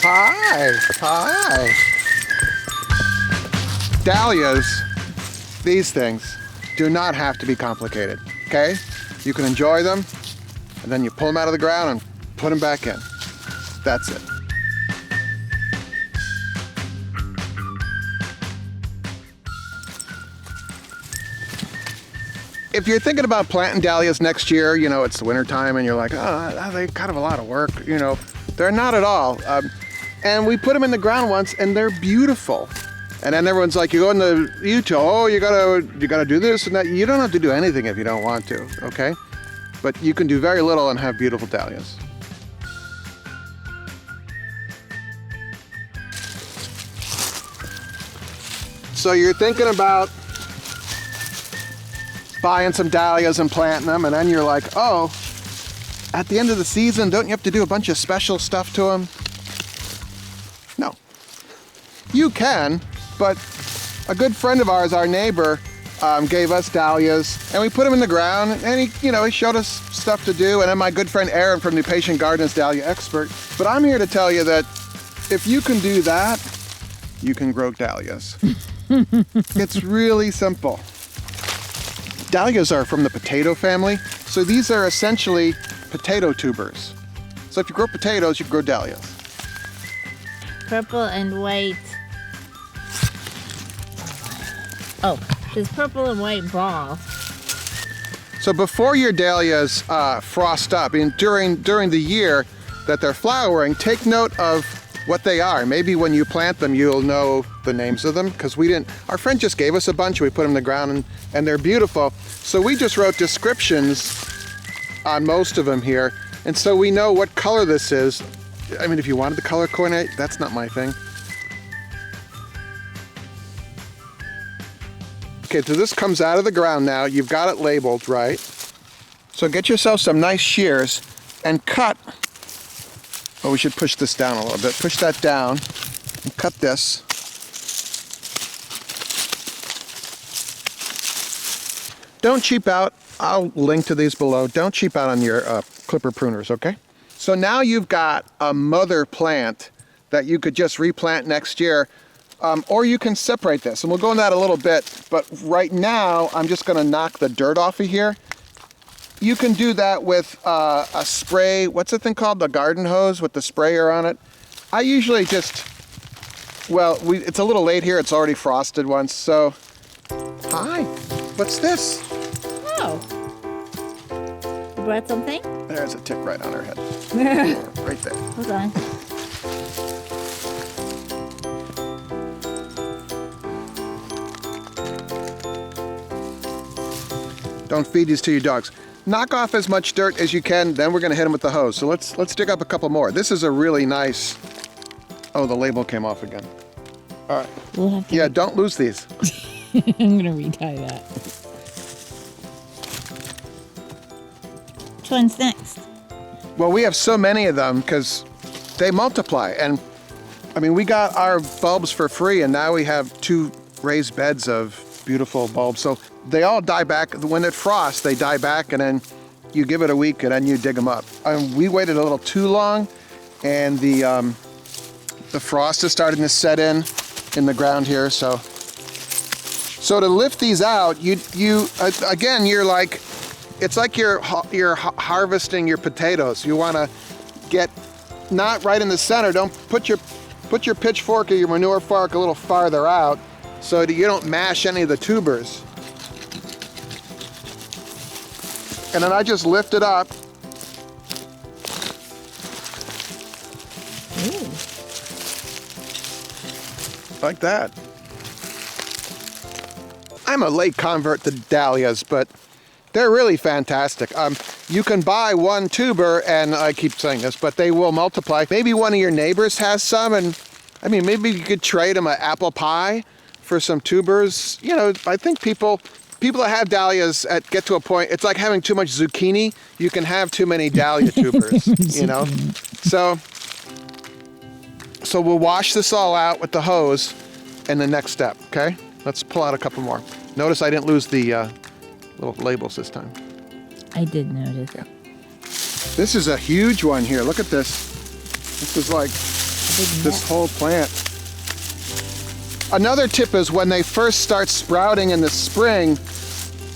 Hi. Hi. Dahlias, these things, do not have to be complicated, okay? You can enjoy them, and then you pull them out of the ground and put them back in. That's it. If you're thinking about planting dahlias next year, you know, it's the winter time and you're like, oh, they're kind of a lot of work, you know. They're not at all. And we put them in the ground once and they're beautiful. And then everyone's like, you go in the YouTube, oh, you gotta do this and that. You don't have to do anything if you don't want to, okay? But you can do very little and have beautiful dahlias. So you're thinking about buying some dahlias and planting them, and then you're like, oh, at the end of the season, don't you have to do a bunch of special stuff to them? No. You can, but a good friend of ours, our neighbor, gave us dahlias, and we put them in the ground, and he showed us stuff to do, and then my good friend Aaron from the Patient Garden's Dahlia Expert. But I'm here to tell you that if you can do that, you can grow dahlias. It's really simple. Dahlias are from the potato family, so these are essentially potato tubers. So if you grow potatoes, you can grow dahlias. Purple and white. Oh, there's purple and white ball. So before your dahlias frost up, and during the year that they're flowering, take note of what they are. Maybe when you plant them, you'll know the names of them, because we didn't. Our friend just gave us a bunch. We put them in the ground, and they're beautiful. So we just wrote descriptions on most of them here, and so we know what color this is. I mean, if you wanted the color coordinate, that's not my thing. Okay, so this comes out of the ground now. You've got it labeled, right? So get yourself some nice shears and cut. Oh, we should push this down a little bit. Push that down and cut this. Don't cheap out. I'll link to these below. Don't cheap out on your clipper pruners, okay? So now you've got a mother plant that you could just replant next year, or you can separate this, and we'll go into that a little bit, but right now I'm just gonna knock the dirt off of here. You can do that with a spray, what's the thing called? The garden hose with the sprayer on it. I usually just, well, it's a little late here, it's already frosted once, so. Hi, what's this? Oh. You brought something? There's a tick right on her head. Right there. Hold on. Don't feed these to your dogs. Knock off as much dirt as you can, then we're gonna hit them with the hose. So let's dig up a couple more. This is a really nice, oh, the label came off again. All right. We'll have to Yeah, don't lose these. I'm gonna retie that. Which one's next? Well, we have so many of them because they multiply. And I mean, we got our bulbs for free, and now we have 2 raised beds of beautiful bulbs. So they all die back. When it frosts, they die back, and then you give it a week, and then you dig them up. We waited a little too long, and the frost is starting to set in the ground here. So to lift these out, again, you're like, it's like you're harvesting your potatoes. You want to get not right in the center. Don't put your pitchfork or your manure fork a little farther out, so that you don't mash any of the tubers. And then I just lift it up. Ooh. Like that. I'm a late convert to dahlias, but they're really fantastic. You can buy one tuber, and I keep saying this, but they will multiply. Maybe one of your neighbors has some, and I mean, maybe you could trade them an apple pie for some tubers. You know, I think people that have dahlias get to a point, it's like having too much zucchini. You can have too many dahlia tubers, you know? So we'll wash this all out with the hose in the next step, okay? Let's pull out a couple more. Notice I didn't lose the little labels this time. I did notice. Yeah. This is a huge one here. Look at this. This is like this whole plant. Another tip is when they first start sprouting in the spring,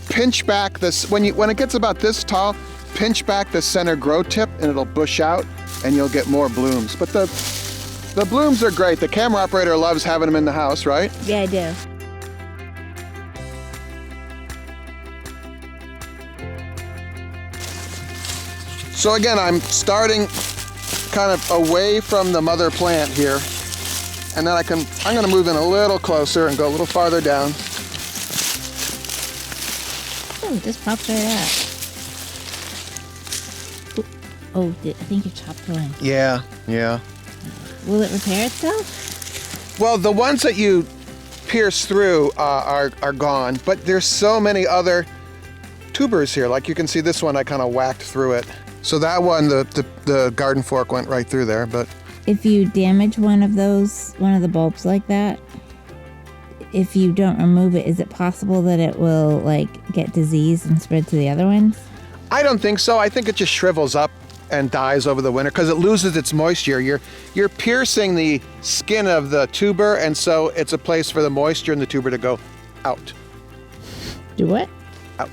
pinch back this, when it gets about this tall, pinch back the center grow tip and it'll bush out and you'll get more blooms. But the blooms are great. The camera operator loves having them in the house, right? Yeah, I do. So again, I'm starting kind of away from the mother plant here. And then I'm gonna move in a little closer and go a little farther down. Oh, it just popped right out. Oh, I think you chopped away. Yeah. Will it repair itself? Well, the ones that you pierce through are gone, but there's so many other tubers here. Like you can see this one, I kind of whacked through it. So that one, the GardenFork went right through there, but. If you damage one of the bulbs like that, if you don't remove it, is it possible that it will like get diseased and spread to the other ones? I don't think so. I think it just shrivels up and dies over the winter because it loses its moisture. You're piercing the skin of the tuber, and so it's a place for the moisture in the tuber to go out. Do what? Out.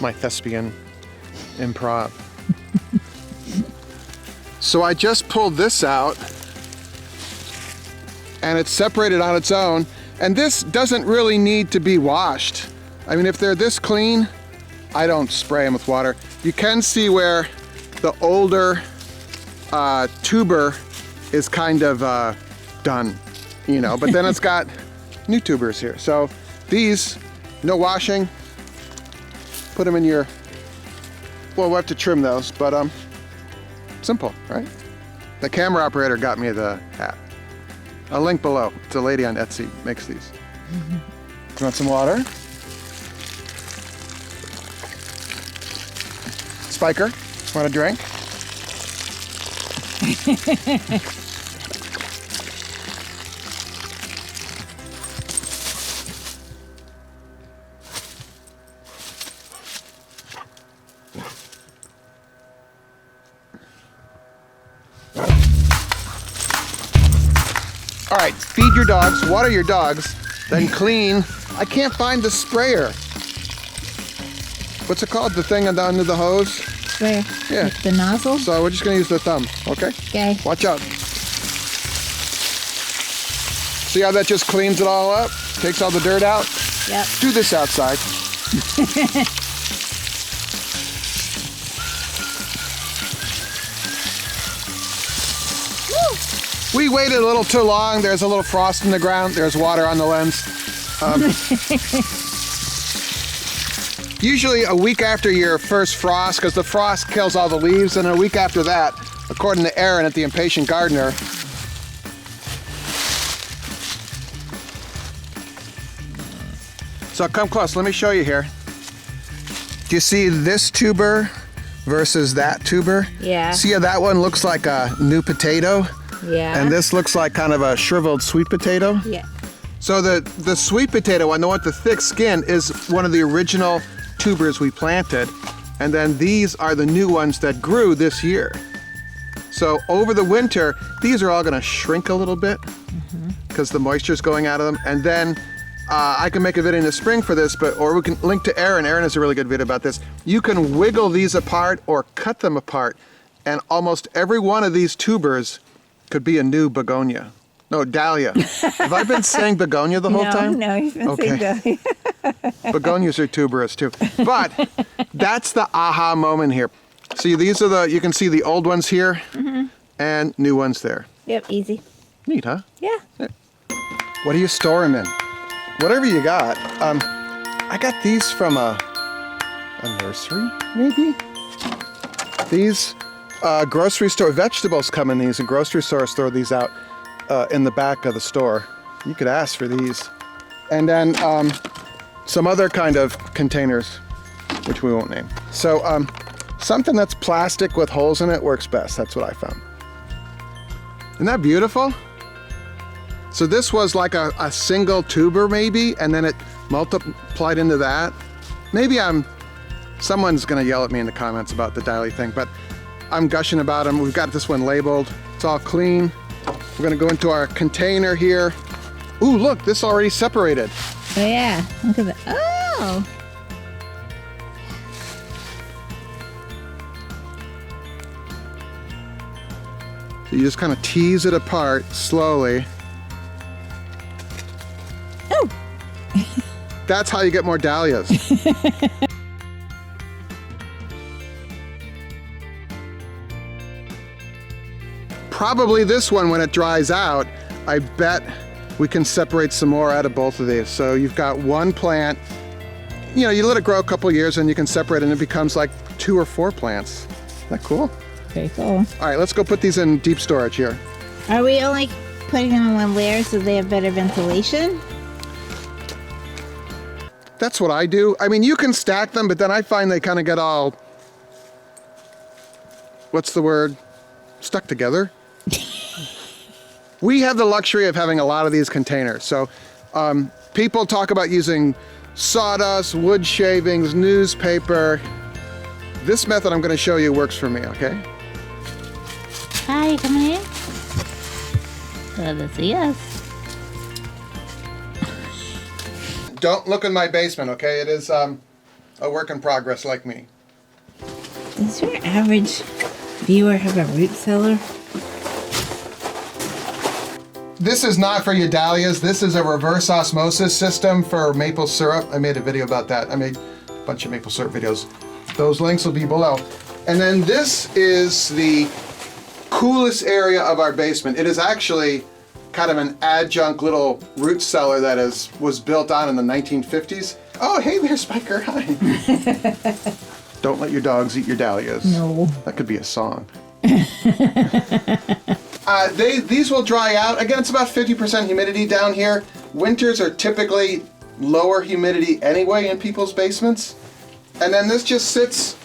My thespian improv. So I just pulled this out and it's separated on its own. And this doesn't really need to be washed. I mean, if they're this clean, I don't spray them with water. You can see where the older tuber is kind of done, you know, but then it's got new tubers here. So these, no washing, put them in your, well, we'll have to trim those, but simple, right? The camera operator got me the hat. A link below. It's a lady on Etsy makes these. You want some water? Spiker, want a drink? All right, feed your dogs, water your dogs, then clean. I can't find the sprayer. What's it called? The thing under the hose? Sprayer. Yeah. The nozzle? So we're just gonna use the thumb, okay? Okay. Watch out. See how that just cleans it all up? Takes all the dirt out? Yep. Do this outside. We waited a little too long. There's a little frost in the ground. There's water on the lens. Usually a week after your first frost, because the frost kills all the leaves, and a week after that, according to Aaron at The Impatient Gardener, so come close, let me show you here. Do you see this tuber versus that tuber? Yeah. See how that one looks like a new potato? Yeah. And this looks like kind of a shriveled sweet potato? Yeah. So the sweet potato one, the one with the thick skin, is one of the original tubers we planted. And then these are the new ones that grew this year. So over the winter, these are all gonna shrink a little bit because the moisture's going out of them. And then I can make a video in the spring for this, or we can link to Aaron. Aaron has a really good video about this. You can wiggle these apart or cut them apart. And almost every one of these tubers could be a new begonia. No, Dahlia. Have I been saying begonia the whole time? No, you've been saying Dahlia. Begonias are tuberous too. But that's the aha moment here. See, these are you can see the old ones here and new ones there. Yep, easy. Neat, huh? Yeah. What do you store them in? Whatever you got. I got these from a nursery, maybe? These grocery store vegetables come in these, and grocery stores throw these out in the back of the store. You could ask for these. And then some other kind of containers, which we won't name. So something that's plastic with holes in it works best. That's what I found. Isn't that beautiful? So this was like a single tuber maybe, and then it multiplied into that. Maybe someone's gonna yell at me in the comments about the Dahlia thing, but I'm gushing about them. We've got this one labeled. It's all clean. We're gonna go into our container here. Ooh, look, this already separated. Oh yeah, look at that. Oh! So you just kind of tease it apart slowly. Oh! That's how you get more dahlias. Probably this one, when it dries out, I bet we can separate some more out of both of these. So you've got one plant, you know, you let it grow a couple years and you can separate it and it becomes like 2 or 4 plants. Isn't that cool? Very cool. All right, let's go put these in deep storage here. Are we only putting them in one layer so they have better ventilation? That's what I do. I mean, you can stack them, but then I find they kind of get all, what's the word? Stuck together. We have the luxury of having a lot of these containers. So people talk about using sawdust, wood shavings, newspaper. This method I'm going to show you works for me, okay? Hi, you coming in? Glad to see us. Don't look in my basement, okay? It is a work in progress like me. Does your average viewer have a root cellar? This is not for your dahlias. This is a reverse osmosis system for maple syrup. I made a video about that. I made a bunch of maple syrup videos. Those links will be below. And then this is the coolest area of our basement. It is actually kind of an adjunct little root cellar that was built on in the 1950s. Oh, hey there, Spiker. Hi. Don't let your dogs eat your dahlias. No. That could be a song. These will dry out. Again, it's about 50% humidity down here. Winters are typically lower humidity anyway in people's basements. And then this just sits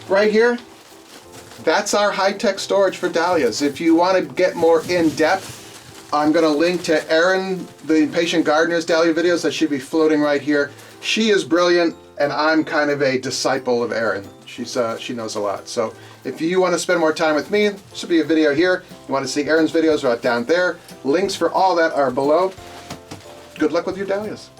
right here. That's our high-tech storage for dahlias. If you want to get more in-depth, I'm going to link to Erin, the Impatient Gardener's dahlia videos that should be floating right here. She is brilliant, and I'm kind of a disciple of Erin. She knows a lot. So if you want to spend more time with me, there should be a video here. You want to see Erin's videos right down there. Links for all that are below. Good luck with your dahlias.